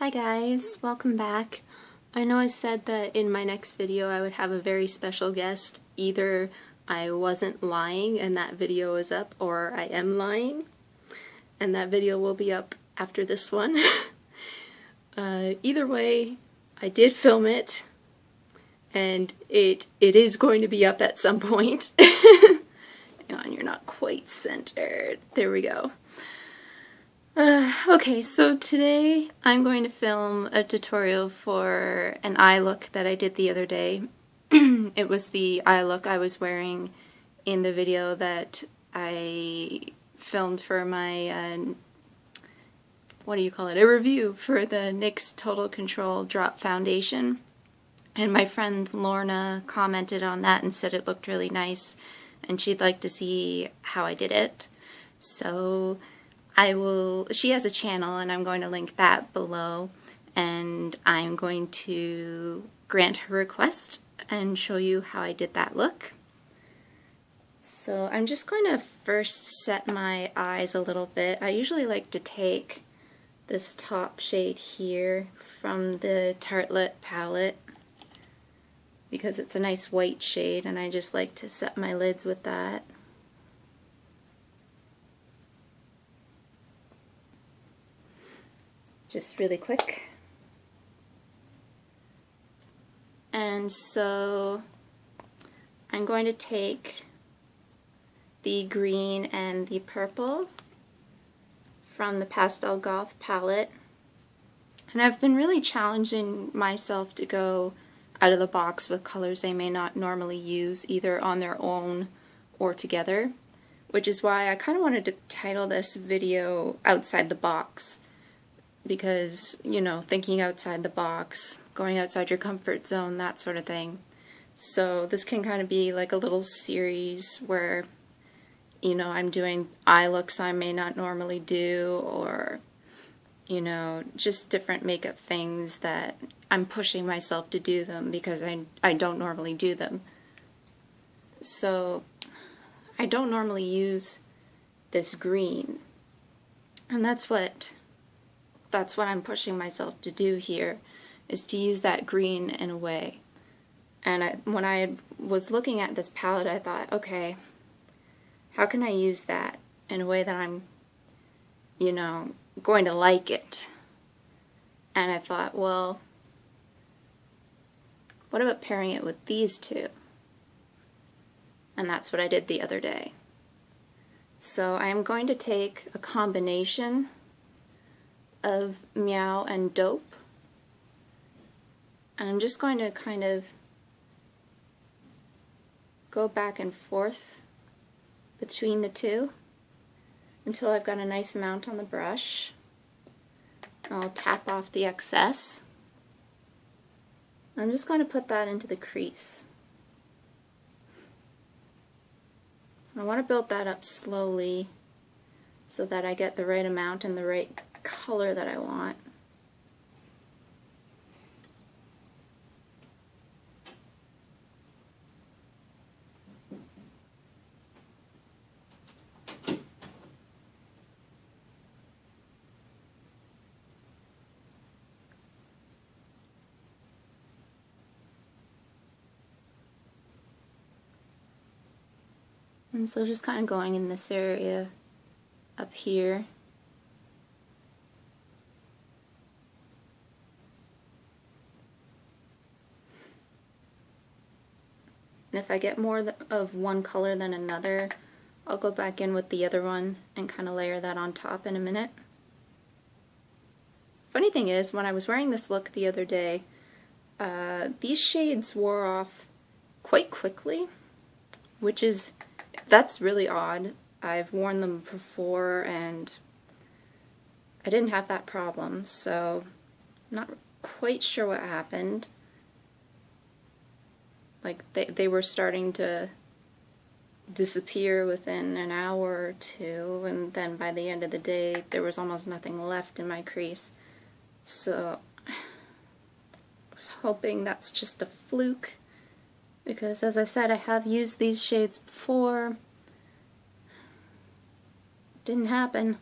Hi guys, welcome back. I know I said that in my next video I would have a very special guest. Either I wasn't lying and that video is up, or I am lying and that video will be up after this one. Either way, I did film it and it is going to be up at some point. Hang on, you're not quite centered. There we go. Okay, so today I'm going to film a tutorial for an eye look that I did the other day. It was the eye look I was wearing in the video that I filmed for my, what do you call it, a review for the NYX Total Control Drop Foundation. And my friend Lorna commented on that and said it looked really nice and she'd like to see how I did it. So she has a channel and I'm going to link that below, and I'm going to grant her request and show you how I did that look. So I'm just going to first set my eyes a little bit. I usually like to take this top shade here from the Tartelette palette because it's a nice white shade and I just like to set my lids with that. Just really quick. And so I'm going to take the green and the purple from the Pastel Goth palette. And I've been really challenging myself to go out of the box with colors I may not normally use, either on their own or together, which is why I kind of wanted to title this video Outside the Box. Because, you know, thinking outside the box, going outside your comfort zone, that sort of thing. So this can kind of be like a little series where, you know, I'm doing eye looks I may not normally do, or, you know, just different makeup things that I'm pushing myself to do them because I don't normally do them. So I don't normally use this green, and that's what I'm pushing myself to do here, is to use that green in a way. And when I was looking at this palette, I thought, okay, how can I use that in a way that I'm, you know, going to like it? And I thought, well, what about pairing it with these two? And that's what I did the other day. So I am going to take a combination of Meow and Dope, and I'm just going to kind of go back and forth between the two until I've got a nice amount on the brush. I'll tap off the excess. I'm just going to put that into the crease. I want to build that up slowly so that I get the right amount and the right color that I want. And so just kind of going in this area up here. And if I get more of one color than another, I'll go back in with the other one and kind of layer that on top in a minute. Funny thing is, when I was wearing this look the other day, these shades wore off quite quickly, that's really odd. I've worn them before and I didn't have that problem, so I'm not quite sure what happened. Like, they were starting to disappear within an hour or two, and then by the end of the day there was almost nothing left in my crease. So I was hoping that's just a fluke, because as I said, I have used these shades before. Didn't happen.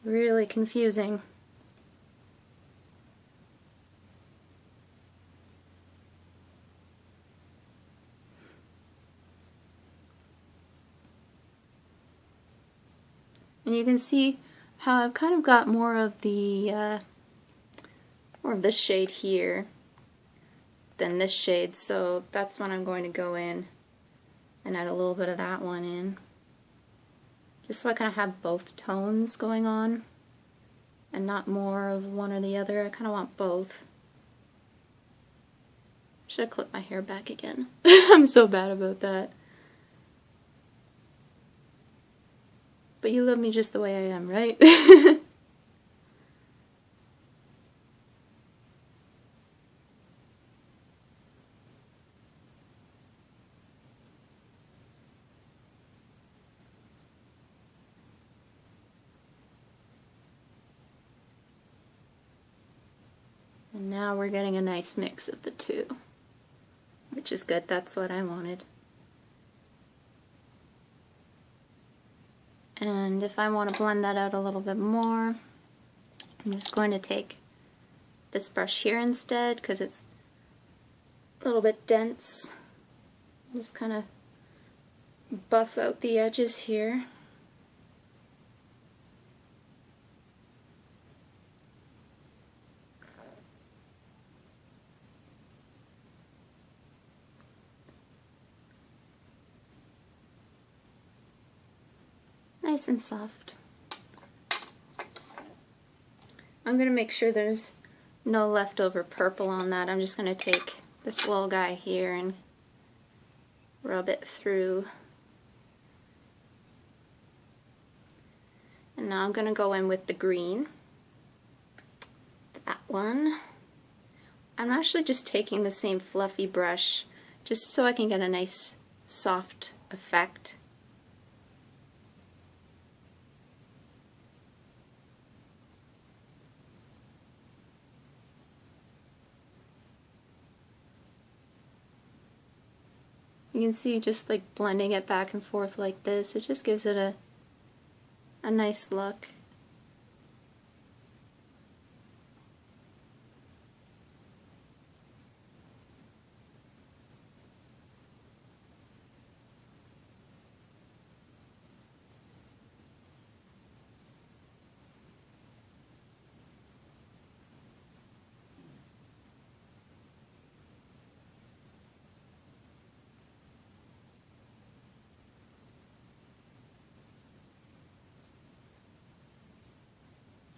Really confusing. And you can see how I've kind of got more of this shade here than this shade, so that's when I'm going to go in and add a little bit of that one in. Just so I kind of have both tones going on and not more of one or the other. I kind of want both. Should have clipped my hair back again. I'm so bad about that. But you love me just the way I am, right? And now we're getting a nice mix of the two, which is good. That's what I wanted. And if I want to blend that out a little bit more, I'm just going to take this brush here instead because it's a little bit dense. Just kind of buff out the edges here. Nice and soft. I'm going to make sure there's no leftover purple on that. I'm just going to take this little guy here and rub it through. And now I'm going to go in with the green. That one. I'm actually just taking the same fluffy brush just so I can get a nice soft effect. You can see just like blending it back and forth like this, it just gives it a nice look.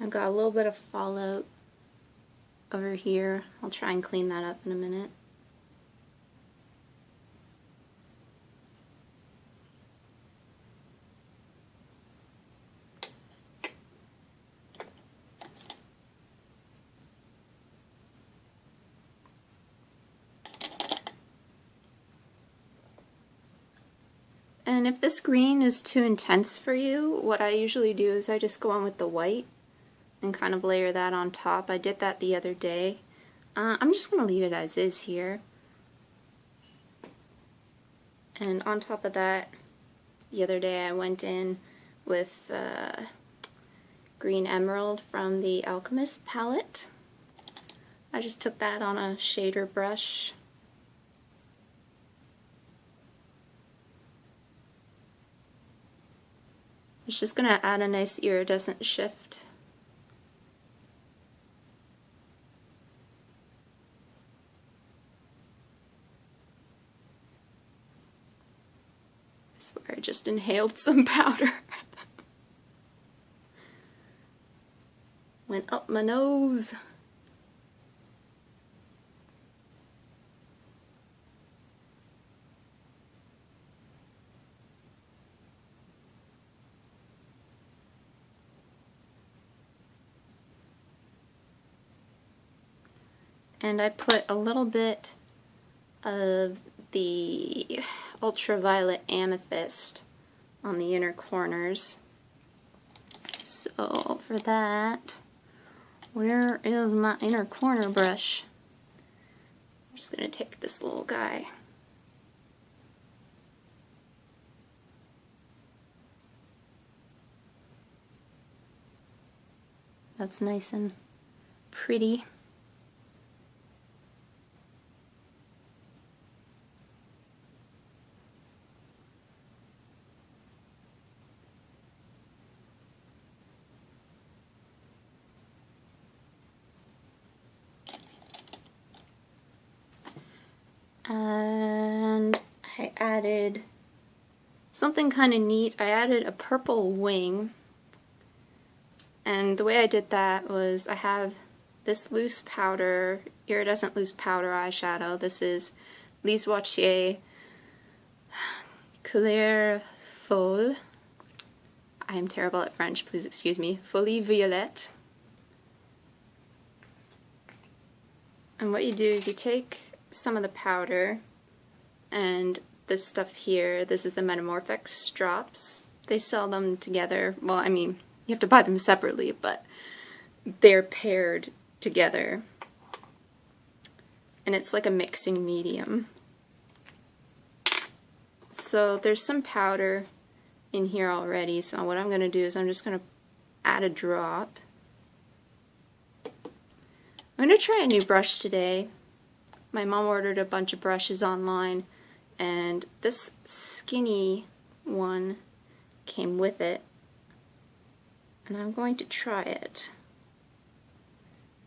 I've got a little bit of fallout over here. I'll try and clean that up in a minute. And if this green is too intense for you, what I usually do is I just go on with the white and kind of layer that on top. I did that the other day. I'm just going to leave it as is here. And on top of that, the other day I went in with Green Emerald from the Alchemist Palette. I just took that on a shader brush. It's just going to add a nice iridescent shift. I swear I just inhaled some powder. Went up my nose. And I put a little bit of the ultraviolet amethyst on the inner corners. So for that, where is my inner corner brush? I'm just going to take this little guy. That's nice and pretty. And I added something kind of neat. I added a purple wing. And the way I did that was I have this loose powder, iridescent loose powder eyeshadow. This is Lise Watier Couleur Folle. I am terrible at French, please excuse me. Folie Violette. And what you do is you take some of the powder and this stuff here, this is the Metamorfix drops. They sell them together. Well, I mean, you have to buy them separately, but they're paired together. And it's like a mixing medium. So there's some powder in here already, so what I'm going to do is I'm just going to add a drop. I'm going to try a new brush today. My mom ordered a bunch of brushes online, and this skinny one came with it, and I'm going to try it.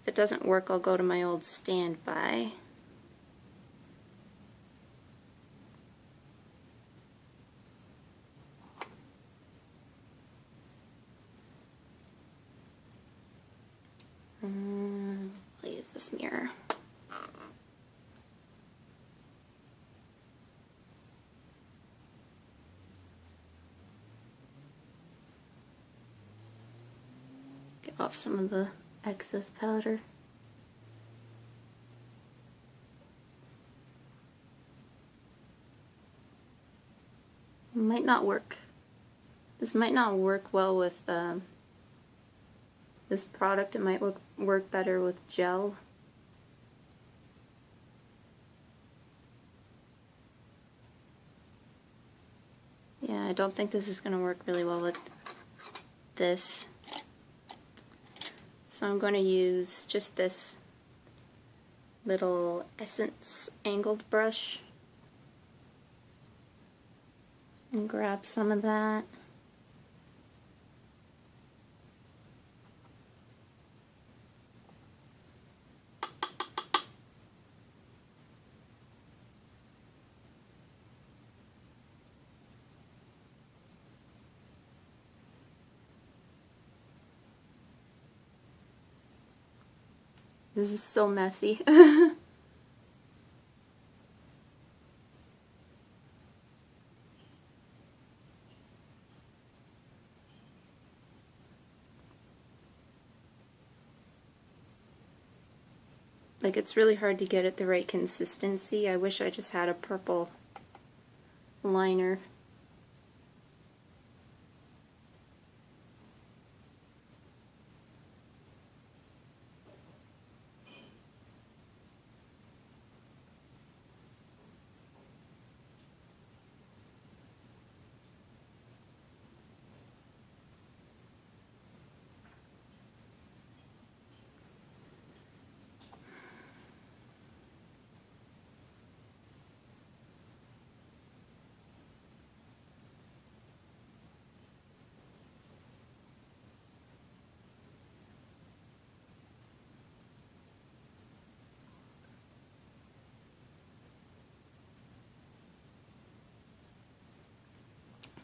If it doesn't work, I'll go to my old standby. I'll use this mirror. Get off some of the excess powder. Might not work. This might not work well with this product. It might work better with gel. Yeah, I don't think this is going to work really well with this. So I'm going to use just this little Essence angled brush and grab some of that. This is so messy. Like, it's really hard to get it the right consistency. I wish I just had a purple liner.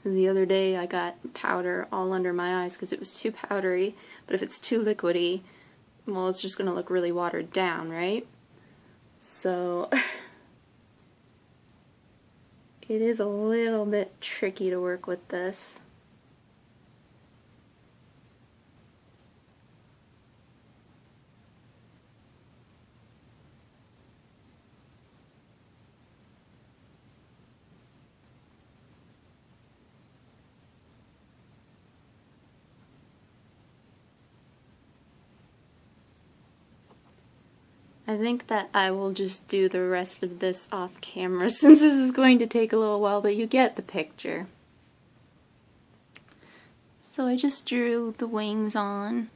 The other day I got powder all under my eyes because it was too powdery, but if it's too liquidy, well, it's just going to look really watered down, right? So it is a little bit tricky to work with this. I think that I will just do the rest of this off camera since this is going to take a little while, but you get the picture. So I just drew the wings on,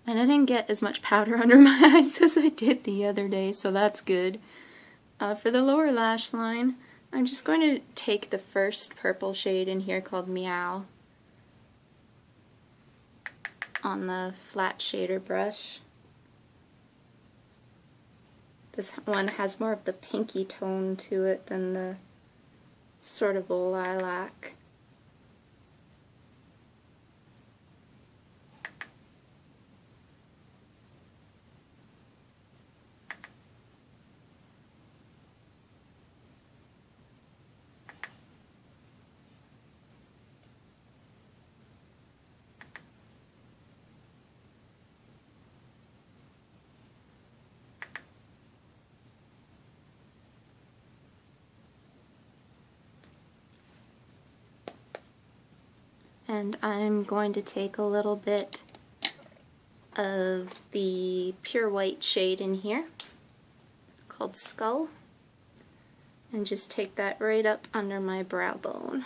and I didn't get as much powder under my eyes as I did the other day, so that's good. For the lower lash line, I'm just going to take the first purple shade in here called Meow on the flat shader brush. This one has more of the pinky tone to it than the sort of lilac. And I'm going to take a little bit of the pure white shade in here called Skull and just take that right up under my brow bone.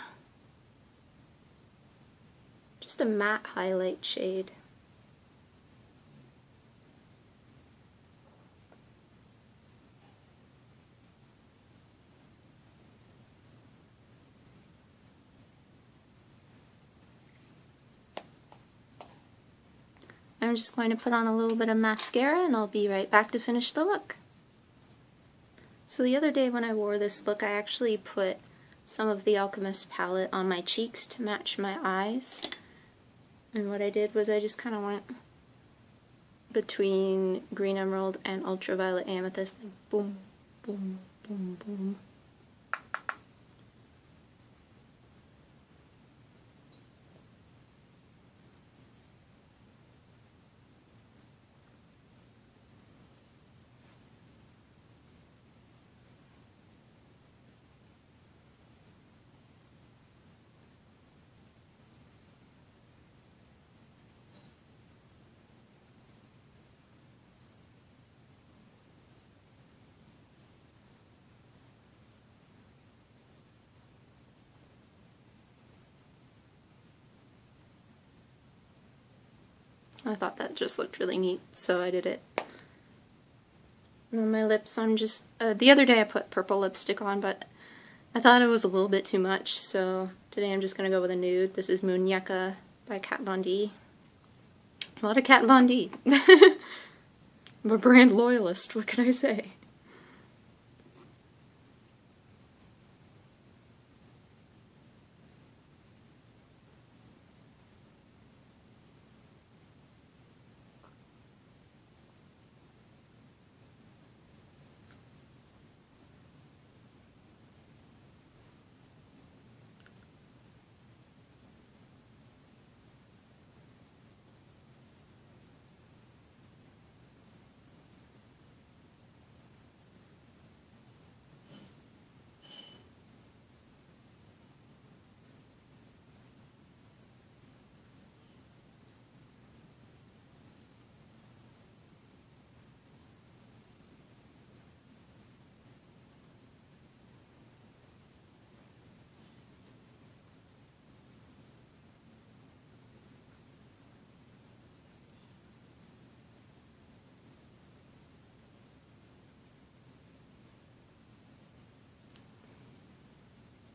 Just a matte highlight shade. I'm just going to put on a little bit of mascara and I'll be right back to finish the look. So the other day when I wore this look, I actually put some of the Alchemist palette on my cheeks to match my eyes. And what I did was I just kind of went between green emerald and ultraviolet amethyst, like boom, boom, boom, boom. I thought that just looked really neat, so I did it. And on my lips, I'm just, the other day I put purple lipstick on, but I thought it was a little bit too much, so today I'm just going to go with a nude. This is Muñeca by Kat Von D. A lot of Kat Von D. I'm a brand loyalist, what can I say?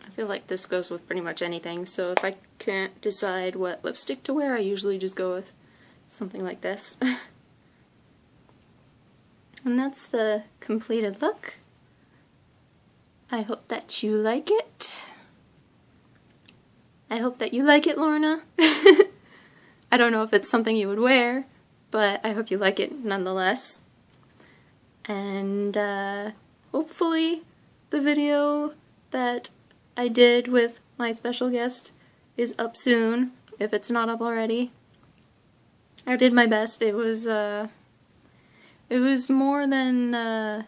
I feel like this goes with pretty much anything, so if I can't decide what lipstick to wear, I usually just go with something like this. And that's the completed look. I hope that you like it. I hope that you like it, Lorna. I don't know if it's something you would wear, but I hope you like it nonetheless. And hopefully the video that I did with my special guest is up soon, if it's not up already. I did my best. It was more than I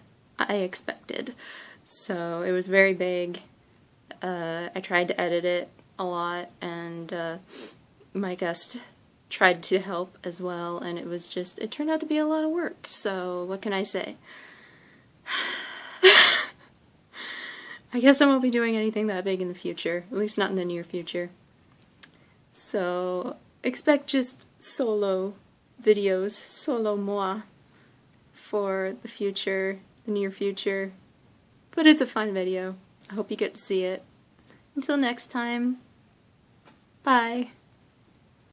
expected, so it was very big. I tried to edit it a lot, and my guest tried to help as well, and it turned out to be a lot of work, so what can I say? I guess I won't be doing anything that big in the future, at least not in the near future. So expect just solo videos, solo moi, for the future, the near future. But it's a fun video. I hope you get to see it. Until next time, bye.